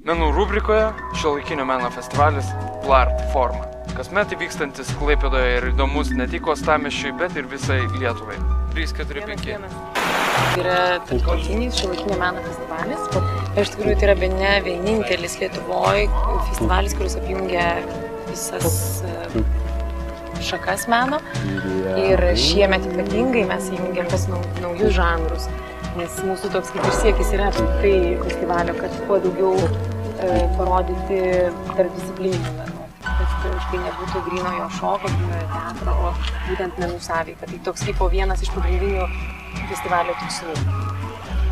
Menų rubrikoje šiuolaikinio meno festivalis Blart forma. Kasmet įvykstantis Klaipėdoje ir įdomus ne tik uostamiesčiui, bet ir visai Lietuvai. 3, 4, 5. Yra tarptautinis šiuolaikinio meno festivalis. Iš tikrųjų, tai yra bene vienintelis Lietuvoje festivalis, kuris apjungia visas šakas meno. Ir šiemet ypatingai mes įjungiam tas naujus žanrus. Nes mūsų toks kaip ir siekis yra apskritai festivalio, kad kuo daugiau parodyti tarpdisciplininių menų. Kad tai nebūtų grynojo šoko, grynojo teatro, o būtent menų sąveika. Tai toks kaip vienas iš pagrindinių festivalio tikslų.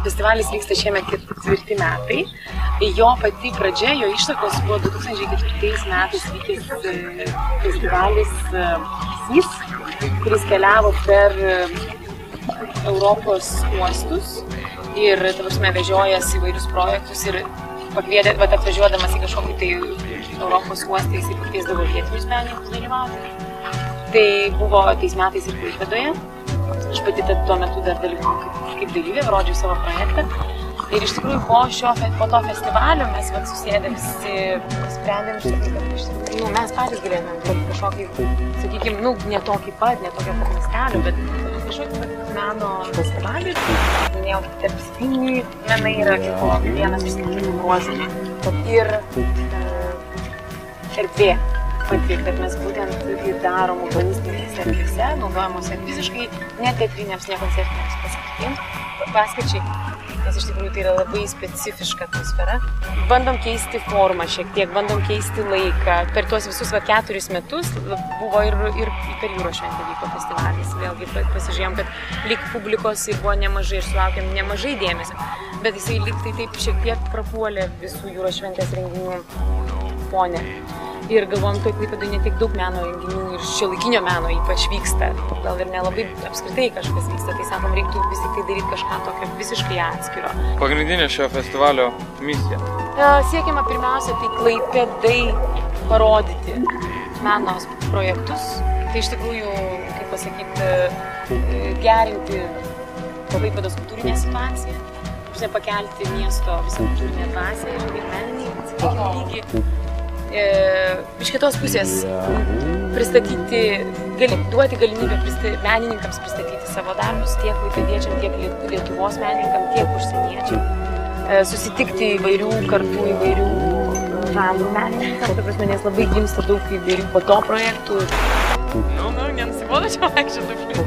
Festivalis vyksta šiemet 4 metai. Jo pati pradžia, jo ištakos buvo 2004 metais vykęs festivalis SIS, kuris keliavo per Europos uostus ir, vežiojęs įvairius projektus ir pakvietė, atvažiuodamas į kažkokį tai Europos uostą, jisai pakviesdavo vietinius menininkus dalyvauti. Tai buvo tais metais ir Klaipėdoje. Aš pati tuo metu dar dalyvavau kaip dalyvė, rodžiau savo projektą. Ir iš tikrųjų po to festivalio mes susėdę visi sprendėm, kad mes patys galėjome kažkokį, sakykime, ne tokį pat, ne tokio pat mastelio, bet kažkokį meno festivalį. Minėjau, tarpdisciplininiai menai yra kaip vienas iš skirtingų bruožų. Ir erdvė pati, kad mes būtent ir darom urbanistinėse erdvėse, naudojamuose visiškai ne teatriniams, ne koncertiniams paskirčiai. Nes iš tikrųjų tai yra labai specifiška atmosfera. Bandom keisti formą šiek tiek, bandom keisti laiką. Per tuos visus 4 metus buvo ir per Jūros šventę vyko festivalis. Vėlgi pasižiūrėjom, kad lyg publikos ir buvo nemažai ir sulaukėm nemažai dėmesio. Bet jisai lyg tai taip šiek tiek prapuolė visų Jūros šventės renginių fone. Ir galvojom, kad Klaipėdoje ne tik daug meno renginių ir šiuolaikinio meno ypač vyksta. Gal ir nelabai apskritai kažkas vyksta, tai sakom, reiktų vis tik tai daryti kažką tokio visiškai atskiro. Pagrindinė šio festivalio misija? Siekiama pirmiausia, tai Klaipėdai parodyti meno projektus. Tai iš tikrųjų, kaip pasakyti, gerinti Klaipėdos kultūrinę situaciją, pakelti miesto visą kultūrinę dvasią ir meninį, sakykime, lygį. Iš kitos pusės pristatyti, duoti galimybę menininkams pristatyti savo darbus tiek klaipėdiečiam, tiek Lietuvos menininkam, tiek užsieniečiam. Susitikti įvairių kartų, įvairių žanrų menininkams, nes labai gimsta daug įvairių po to projektų. Nenusibodo čia vaikščioti.